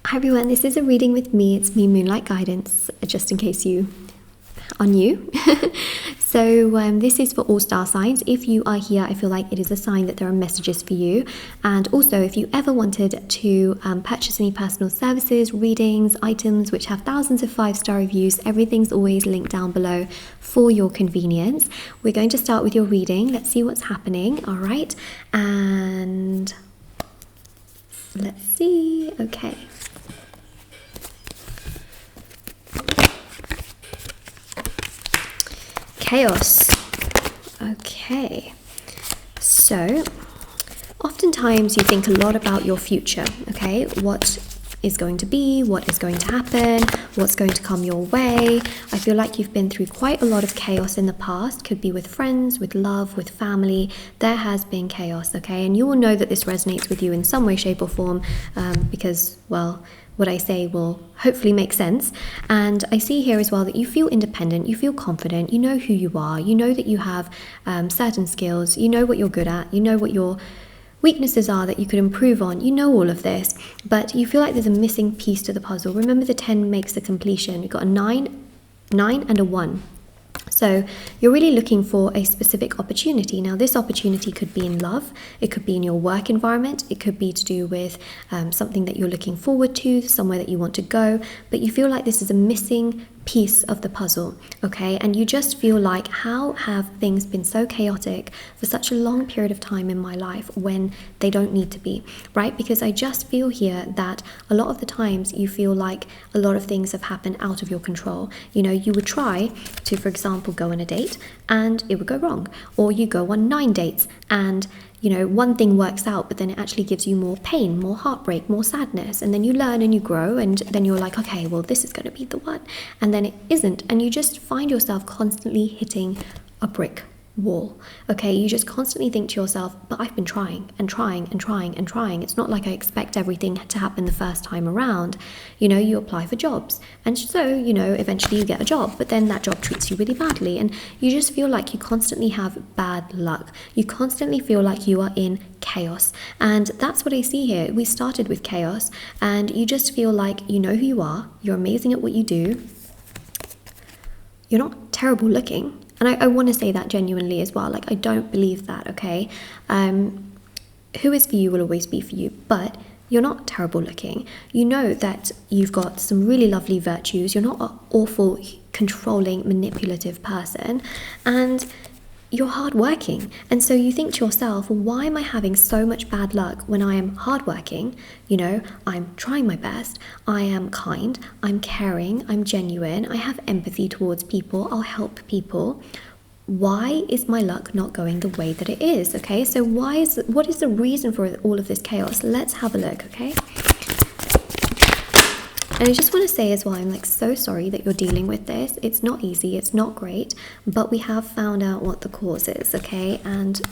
Hi everyone, this is a reading with me. It's me, Moonlight Guidance, just in case you are new. So this is for all star signs. If you are here, I feel like it is a sign that there are messages for you. And also, if you ever wanted to purchase any personal services, readings, items which have thousands of 5-star reviews, everything's always linked down below for your convenience. We're going to start with your reading. Let's see what's happening. All right, and let's see. Okay. Chaos. Okay, so oftentimes you think a lot about your future, okay? What is going to be, what is going to happen, what's going to come your way. I feel like you've been through quite a lot of chaos in the past. Could be with friends, with love, with family. There has been chaos, okay? And you will know that this resonates with you in some way, shape or form because, well, what I say will hopefully make sense. And I see here as well that you feel independent, you feel confident, you know who you are, you know that you have certain skills, you know what you're good at, you know what your weaknesses are that you could improve on, you know all of this, but you feel like there's a missing piece to the puzzle. Remember, the 10 makes the completion. You've got a 9 and a 1. So you're really looking for a specific opportunity. Now, this opportunity could be in love, it could be in your work environment, it could be to do with something that you're looking forward to, somewhere that you want to go, but you feel like this is a missing piece of the puzzle, okay? And you just feel like, how have things been so chaotic for such a long period of time in my life when they don't need to be, right? Because I just feel here that a lot of the times you feel like a lot of things have happened out of your control. You know, you would try to, for example, go on a date and it would go wrong, or you go on 9 dates and you know, one thing works out, but then it actually gives you more pain, more heartbreak, more sadness. And then you learn and you grow, and then you're like, okay, well, this is going to be the one. And then it isn't. And you just find yourself constantly hitting a brick wall. Okay, you just constantly think to yourself, but I've been trying and trying and trying and trying. It's not like I expect everything to happen the first time around. You know, you apply for jobs, and so, you know, eventually you get a job, but then that job treats you really badly, and you just feel like you constantly have bad luck. You constantly feel like you are in chaos, and that's what I see here. We started with chaos, and you just feel like you know who you are, you're amazing at what you do, you're not terrible looking. And I want to say that genuinely as well. Like, I don't believe that, okay? Who is for you will always be for you, but you're not terrible looking. You know that you've got some really lovely virtues. You're not an awful, controlling, manipulative person. And you're hardworking. And so you think to yourself, why am I having so much bad luck when I am hardworking? You know, I'm trying my best. I am kind. I'm caring. I'm genuine. I have empathy towards people. I'll help people. Why is my luck not going the way that it is? Okay, so what is the reason for all of this chaos? Let's have a look, okay? And I just want to say as well, I'm like so sorry that you're dealing with this. It's not easy, it's not great, but we have found out what the cause is, okay? And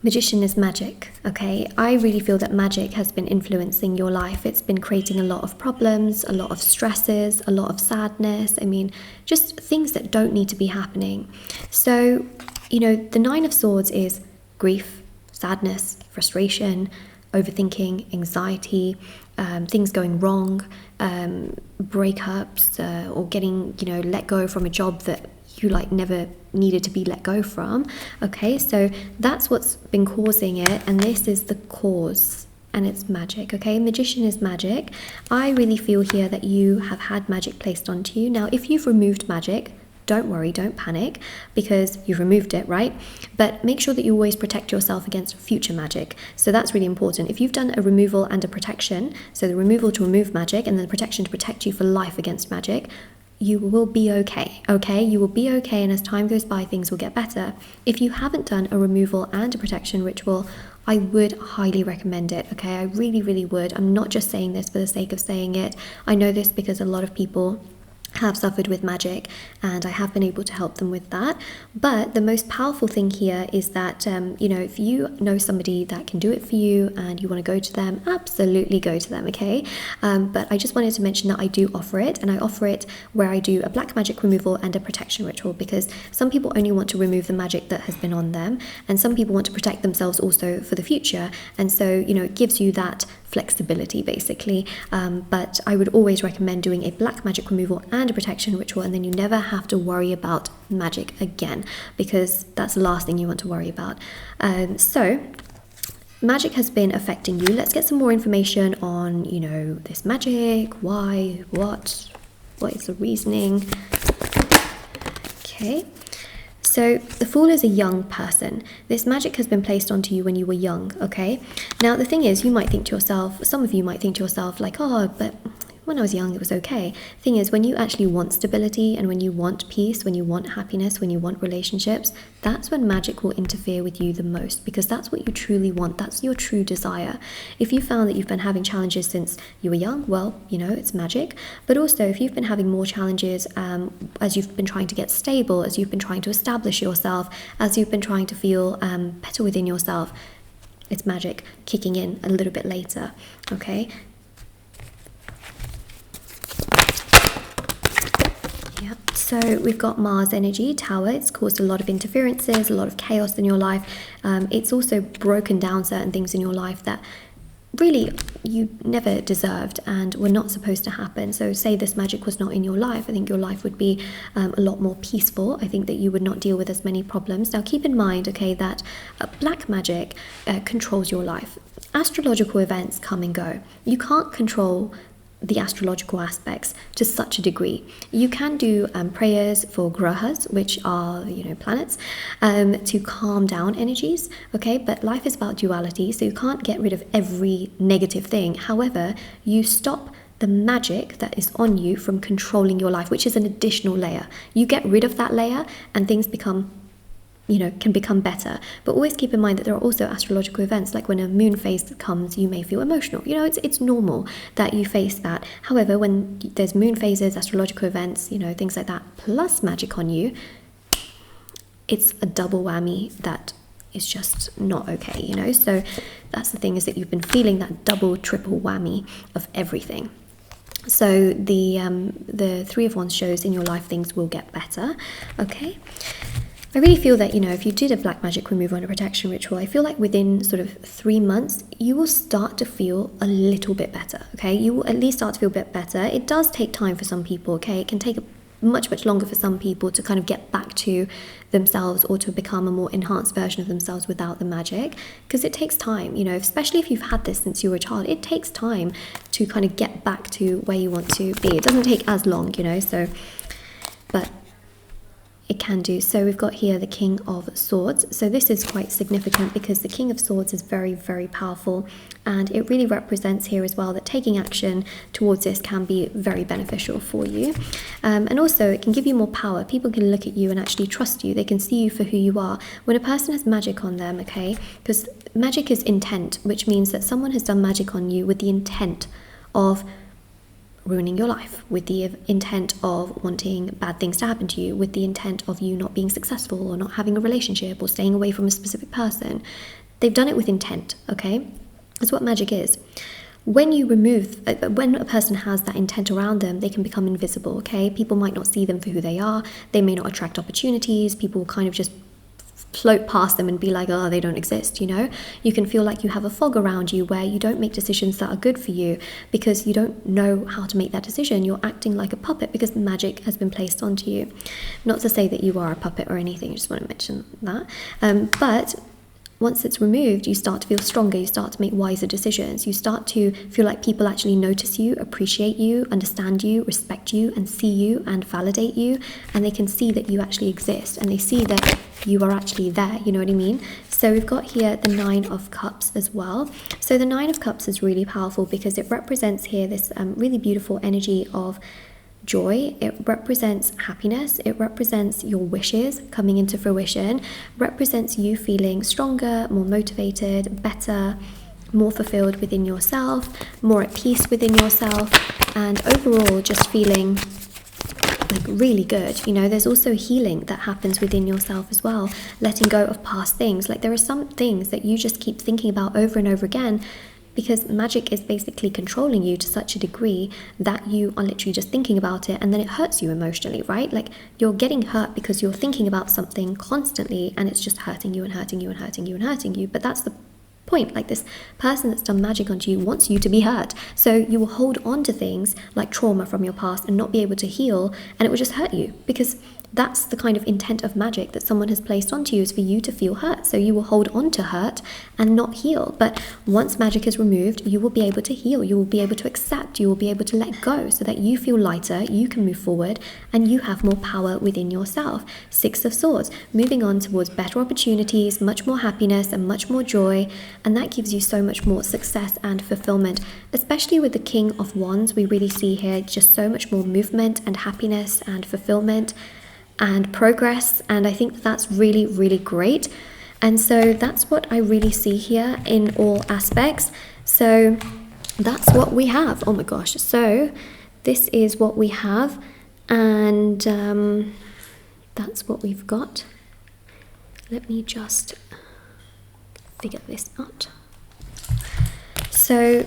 Magician is magic, okay? I really feel that magic has been influencing your life. It's been creating a lot of problems, a lot of stresses, a lot of sadness. I mean, just things that don't need to be happening. So, you know, the 9 of Swords is grief, sadness, frustration, overthinking, anxiety, things going wrong, breakups, or getting, you know, let go from a job that you like never needed to be let go from. Okay, so that's what's been causing it, and this is the cause, and it's magic. Okay, Magician is magic. I really feel here that you have had magic placed onto you. Now, if you've removed magic, don't worry, don't panic, because you've removed it, right? But make sure that you always protect yourself against future magic. So that's really important. If you've done a removal and a protection, so the removal to remove magic and then the protection to protect you for life against magic, you will be okay, okay? You will be okay, and as time goes by, things will get better. If you haven't done a removal and a protection ritual, I would highly recommend it, okay? I really, really would. I'm not just saying this for the sake of saying it. I know this because a lot of people have suffered with magic, and I have been able to help them with that. But the most powerful thing here is that you know, if you know somebody that can do it for you and you want to go to them, absolutely go to them, okay? But I just wanted to mention that I do offer it, and I offer it where I do a black magic removal and a protection ritual, because some people only want to remove the magic that has been on them, and some people want to protect themselves also for the future. And so, you know, it gives you that flexibility basically, but I would always recommend doing a black magic removal and a protection ritual, and then you never have to worry about magic again, because that's the last thing you want to worry about. So magic has been affecting you. Let's get some more information on, you know, this magic. Why? What is the reasoning? Okay. So the Fool is a young person. This magic has been placed onto you when you were young, okay? Now the thing is, you might think to yourself, some of you might think to yourself like, oh, but when I was young it was okay. The thing is, when you actually want stability and when you want peace, when you want happiness, when you want relationships, that's when magic will interfere with you the most, because that's what you truly want. That's your true desire. If you found that you've been having challenges since you were young, well, you know, it's magic. But also if you've been having more challenges as you've been trying to get stable, as you've been trying to establish yourself, as you've been trying to feel better within yourself, it's magic kicking in a little bit later, okay? So we've got Mars energy, Tower. It's caused a lot of interferences, a lot of chaos in your life. It's also broken down certain things in your life that really you never deserved and were not supposed to happen. So say this magic was not in your life, I think your life would be a lot more peaceful. I think that you would not deal with as many problems. Now keep in mind, okay, that black magic controls your life. Astrological events come and go. You can't control the astrological aspects to such a degree. You can do prayers for grahas, which are, you know, planets, to calm down energies, okay? But life is about duality, so you can't get rid of every negative thing. However, you stop the magic that is on you from controlling your life, which is an additional layer. You get rid of that layer and things become, you know, can become better. But always keep in mind that there are also astrological events, like when a moon phase comes, you may feel emotional. You know, it's normal that you face that. However, when there's moon phases, astrological events, you know, things like that, plus magic on you, it's a double whammy that is just not okay, you know? So that's the thing, is that you've been feeling that double, triple whammy of everything. So the Three of Wands shows in your life things will get better, okay? I really feel that, you know, if you did a black magic removal and a protection ritual, I feel like within sort of 3 months, you will start to feel a little bit better, okay? You will at least start to feel a bit better. It does take time for some people, okay? It can take much, much longer for some people to kind of get back to themselves or to become a more enhanced version of themselves without the magic, because it takes time, you know, especially if you've had this since you were a child. It takes time to kind of get back to where you want to be. It doesn't take as long, you know, so, but it can do. So we've got here the King of Swords. So this is quite significant because the King of Swords is very, very powerful, and it really represents here as well that taking action towards this can be very beneficial for you. And also it can give you more power. People can look at you and actually trust you. They can see you for who you are. When a person has magic on them, okay, because magic is intent, which means that someone has done magic on you with the intent of ruining your life, with the intent of wanting bad things to happen to you, with the intent of you not being successful or not having a relationship or staying away from a specific person. They've done it with intent, okay? That's what magic is. When you remove, when a person has that intent around them, they can become invisible, okay? People might not see them for who they are. They may not attract opportunities. People will kind of just float past them and be like, oh, they don't exist, you know? You can feel like you have a fog around you where you don't make decisions that are good for you because you don't know how to make that decision. You're acting like a puppet because magic has been placed onto you. Not to say that you are a puppet or anything, I just want to mention that. But once it's removed, you start to feel stronger, you start to make wiser decisions, you start to feel like people actually notice you, appreciate you, understand you, respect you, and see you and validate you, and they can see that you actually exist, and they see that you are actually there, you know what I mean? So we've got here the Nine of Cups as well. So the Nine of Cups is really powerful because it represents here this really beautiful energy of joy. It represents happiness. It represents your wishes coming into fruition. Represents you feeling stronger, more motivated, better, more fulfilled within yourself, more at peace within yourself, and overall just feeling like really good. You know, there's also healing that happens within yourself as well, letting go of past things. Like there are some things that you just keep thinking about over and over again, because magic is basically controlling you to such a degree that you are literally just thinking about it, and then it hurts you emotionally, right? Like you're getting hurt because you're thinking about something constantly and it's just hurting you and hurting you and hurting you and hurting you. But that's the point. Like, this person that's done magic onto you wants you to be hurt. So you will hold on to things like trauma from your past and not be able to heal, and it will just hurt you, because that's the kind of intent of magic that someone has placed onto you, is for you to feel hurt. So you will hold on to hurt and not heal. But once magic is removed, you will be able to heal. You will be able to accept. You will be able to let go, so that you feel lighter, you can move forward, and you have more power within yourself. Six of Swords, moving on towards better opportunities, much more happiness and much more joy. And that gives you so much more success and fulfillment, especially with the King of Wands. We really see here just so much more movement and happiness and fulfillment and progress, and I think that's really, really great. And so that's what I really see here in all aspects. So that's what we have. Oh my gosh, so this is what we have, and that's what we've got. Let me just figure this out. So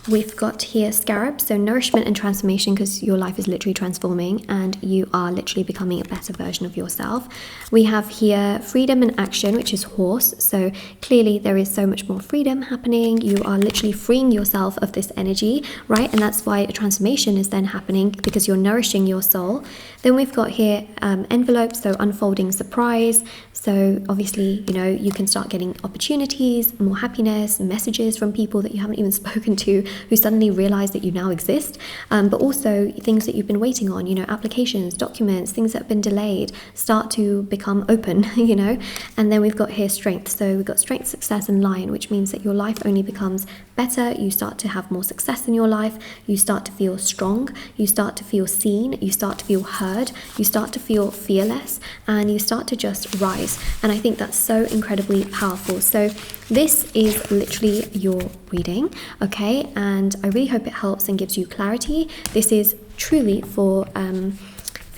we've got here Scarab, so nourishment and transformation, because your life is literally transforming and you are literally becoming a better version of yourself. We have here freedom and action, which is Horse. So clearly there is so much more freedom happening. You are literally freeing yourself of this energy, right? And that's why a transformation is then happening, because you're nourishing your soul. Then we've got here envelope, so unfolding surprise. So obviously, you know, you can start getting opportunities, more happiness, messages from people that you haven't even spoken to, who suddenly realize that you now exist. But also things that you've been waiting on, you know, applications, documents, things that have been delayed start to become open, you know. And then we've got here strength. So we've got strength, success, and lion, which means that your life only becomes better. You start to have more success in your life. You start to feel strong. You start to feel seen. You start to feel heard. You start to feel fearless, and you start to just rise. And I think that's so incredibly powerful. So this is literally your reading, okay? And I really hope it helps and gives you clarity. This is truly for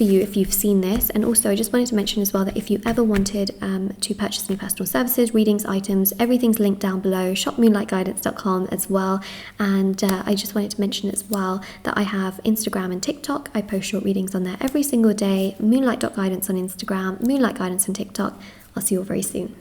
you if you've seen this. And also I just wanted to mention as well that if you ever wanted to purchase any personal services, readings, items, everything's linked down below. Shop moonlightguidance.com as well. And I just wanted to mention as well that I have Instagram and TikTok. I post short readings on there every single day. Moonlight.guidance on Instagram, Moonlight Guidance on TikTok. I'll see you all very soon.